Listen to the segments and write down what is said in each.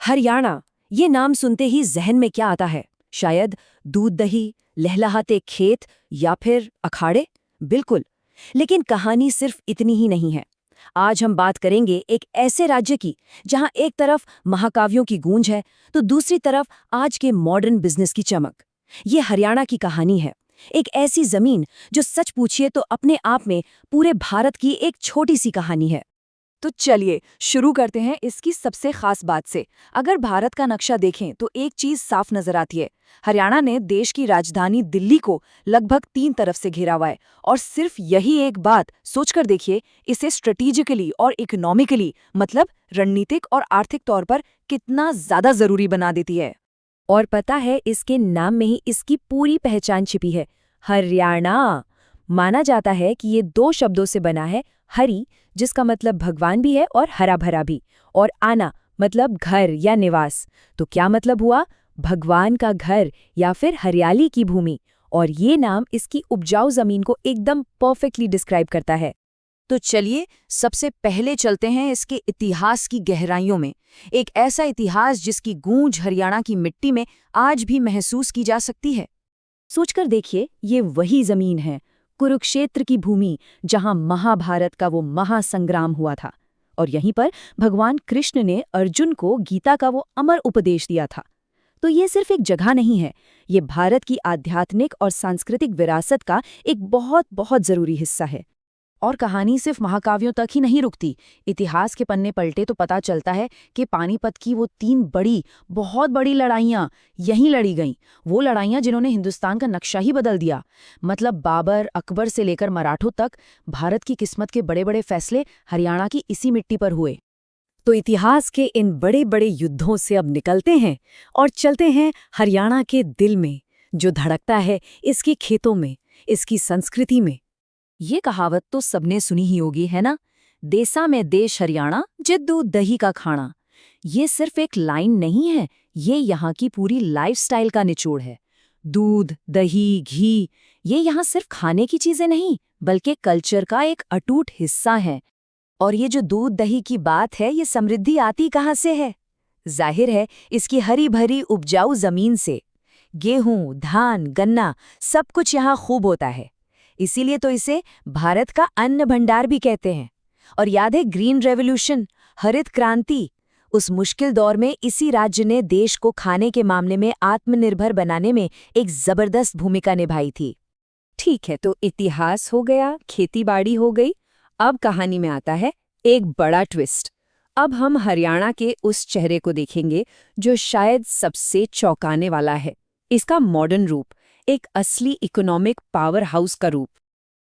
हरियाणा, ये नाम सुनते ही जहन में क्या आता है? शायद दूध दही, लहलहाते खेत या फिर अखाड़े? बिल्कुल। लेकिन कहानी सिर्फ इतनी ही नहीं है। आज हम बात करेंगे एक ऐसे राज्य की जहां एक तरफ महाकाव्यों की गूंज है तो दूसरी तरफ आज के मॉडर्न बिजनेस की चमक। ये हरियाणा की कहानी है। एक ऐसी जमीन जो सच पूछिए तो अपने आप में पूरे भारत की एक छोटी सी कहानी है। तो चलिए शुरू करते हैं इसकी सबसे खास बात से। अगर भारत का नक्शा देखें तो एक चीज साफ नजर आती है। हरियाणा ने देश की राजधानी दिल्ली को लगभग 3 तरफ से घेरा हुआ है। और सिर्फ यही एक बात सोचकर देखिए, इसे स्ट्रेटेजिकली और इकोनॉमिकली मतलब रणनीतिक और आर्थिक तौर पर कितना ज्यादा जरूरी बना देती है। और पता है, इसके नाम में ही इसकी पूरी पहचान छिपी है। हरियाणा। माना जाता है कि ये 2 शब्दों से बना है। हरि, जिसका मतलब भगवान भी है और हरा भरा भी, और आना मतलब घर या निवास। तो क्या मतलब हुआ? भगवान का घर या फिर हरियाली की भूमि। और ये नाम इसकी उपजाऊ जमीन को एकदम परफेक्टली डिस्क्राइब करता है। तो चलिए सबसे पहले चलते हैं इसके इतिहास की गहराइयों में। एक ऐसा इतिहास जिसकी गूंज हरियाणा की मिट्टी में आज भी महसूस की जा सकती है। सोचकर देखिए, ये वही जमीन है, कुरुक्षेत्र की भूमि, जहां महाभारत का वो महासंग्राम हुआ था। और यहीं पर भगवान कृष्ण ने अर्जुन को गीता का वो अमर उपदेश दिया था। तो ये सिर्फ एक जगह नहीं है, ये भारत की आध्यात्मिक और सांस्कृतिक विरासत का एक बहुत बहुत जरूरी हिस्सा है। और कहानी सिर्फ महाकाव्यों तक ही नहीं रुकती। इतिहास के पन्ने पलटे तो पता चलता है कि पानीपत की वो 3 बहुत बड़ी लड़ाइयाँ यहीं लड़ी गईं। वो लड़ाइयाँ जिन्होंने हिंदुस्तान का नक्शा ही बदल दिया। मतलब बाबर, अकबर से लेकर मराठों तक भारत की किस्मत के बड़े बड़े फैसले हरियाणा की इसी मिट्टी पर हुए। तो इतिहास के इन बड़े बड़े युद्धों से अब निकलते हैं और चलते हैं हरियाणा के दिल में, जो धड़कता है इसके खेतों में, इसकी संस्कृति में। ये कहावत तो सबने सुनी ही होगी, है ना? देसा में देश हरियाणा, जिद्दू दही का खाना। ये सिर्फ एक लाइन नहीं है, ये यहाँ की पूरी लाइफस्टाइल का निचोड़ है। दूध, दही, घी, ये यहाँ सिर्फ खाने की चीजें नहीं, बल्कि कल्चर का एक अटूट हिस्सा है। और ये जो दूध दही की बात है, ये समृद्धि आती कहाँ से है? जाहिर है इसकी हरी भरी उपजाऊ जमीन से। गेहूं, धान, गन्ना, सब कुछ यहाँ खूब होता है। इसीलिए तो इसे भारत का अन्न भंडार भी कहते हैं। और याद है ग्रीन रेवोल्यूशन, हरित क्रांति? उस मुश्किल दौर में इसी राज्य ने देश को खाने के मामले में आत्मनिर्भर बनाने में एक जबरदस्त भूमिका निभाई थी। ठीक है, तो इतिहास हो गया, खेतीबाड़ी हो गई। अब कहानी में आता है एक बड़ा ट्विस्ट। अब हम हरियाणा के उस चेहरे को देखेंगे जो शायद सबसे चौंकाने वाला है। इसका मॉडर्न रूप, एक असली इकोनॉमिक पावर हाउस का रूप।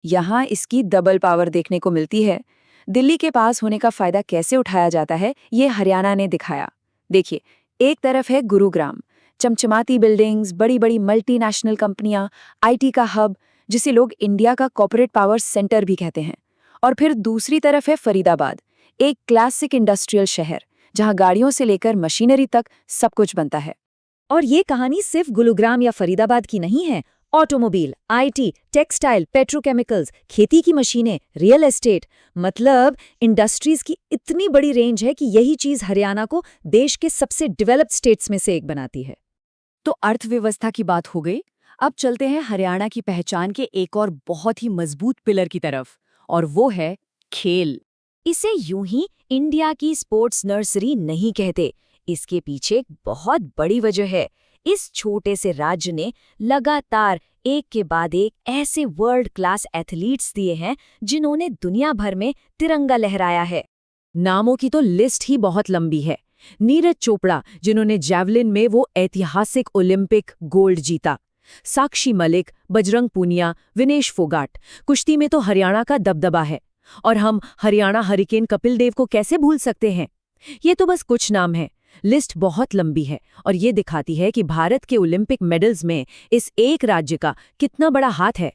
यहाँ इसकी डबल पावर देखने को मिलती है। दिल्ली के पास होने का फायदा कैसे उठाया जाता है, ये हरियाणा ने दिखाया। देखिए, एक तरफ है गुरुग्राम, चमचमाती बिल्डिंग्स, बड़ी बड़ी मल्टीनेशनल कंपनियां, आईटी का हब, जिसे लोग इंडिया का कॉर्पोरेट पावर सेंटर भी कहते हैं। और फिर दूसरी तरफ है फरीदाबाद, एक क्लासिक इंडस्ट्रियल शहर, जहां गाड़ियों से लेकर मशीनरी तक सब कुछ बनता है। और ये कहानी सिर्फ गुरुग्राम या फरीदाबाद की नहीं है। ऑटोमोबाइल, आईटी, टेक्सटाइल, पेट्रोकेमिकल्स, खेती की मशीनें, रियल एस्टेट, मतलब इंडस्ट्रीज की इतनी बड़ी रेंज है कि यही चीज हरियाणा को देश के सबसे डेवलप्ड स्टेट्स में से एक बनाती है। तो अर्थव्यवस्था की बात हो गई। अब चलते हैं हरियाणा की पहचान के एक और बहुत ही मजबूत पिलर की तरफ, और वो है खेल। इसे यूं ही इंडिया की स्पोर्ट्स नर्सरी नहीं कहते। इसके पीछे एक बहुत बड़ी वजह है। इस छोटे से राज्य ने लगातार एक के बाद एक ऐसे वर्ल्ड क्लास एथलीट्स दिए हैं जिन्होंने दुनिया भर में तिरंगा लहराया है। नामों की तो लिस्ट ही बहुत लंबी है। नीरज चोपड़ा, जिन्होंने जैवलिन में वो ऐतिहासिक ओलंपिक गोल्ड जीता। साक्षी मलिक, बजरंग पूनिया, विनेश फोगाट। कुश्ती में तो हरियाणा का दबदबा है। और हम हरियाणा हरिकेन कपिल देव को कैसे भूल सकते हैं? ये तो बस कुछ नाम हैं। लिस्ट बहुत लंबी है और ये दिखाती है कि भारत के ओलंपिक मेडल्स में इस एक राज्य का कितना बड़ा हाथ है।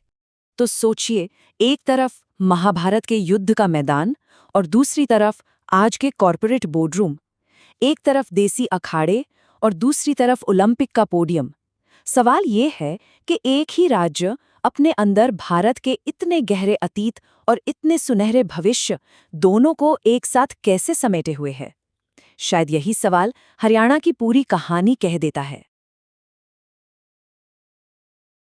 तो सोचिए, एक तरफ महाभारत के युद्ध का मैदान और दूसरी तरफ आज के कॉर्पोरेट बोर्डरूम। एक तरफ देसी अखाड़े और दूसरी तरफ ओलंपिक का पोडियम। सवाल ये है कि एक ही राज्य अपने अंदर भारत के इतने गहरे अतीत और इतने सुनहरे भविष्य दोनों को एक साथ कैसे समेटे हुए है। शायद यही सवाल हरियाणा की पूरी कहानी कह देता है।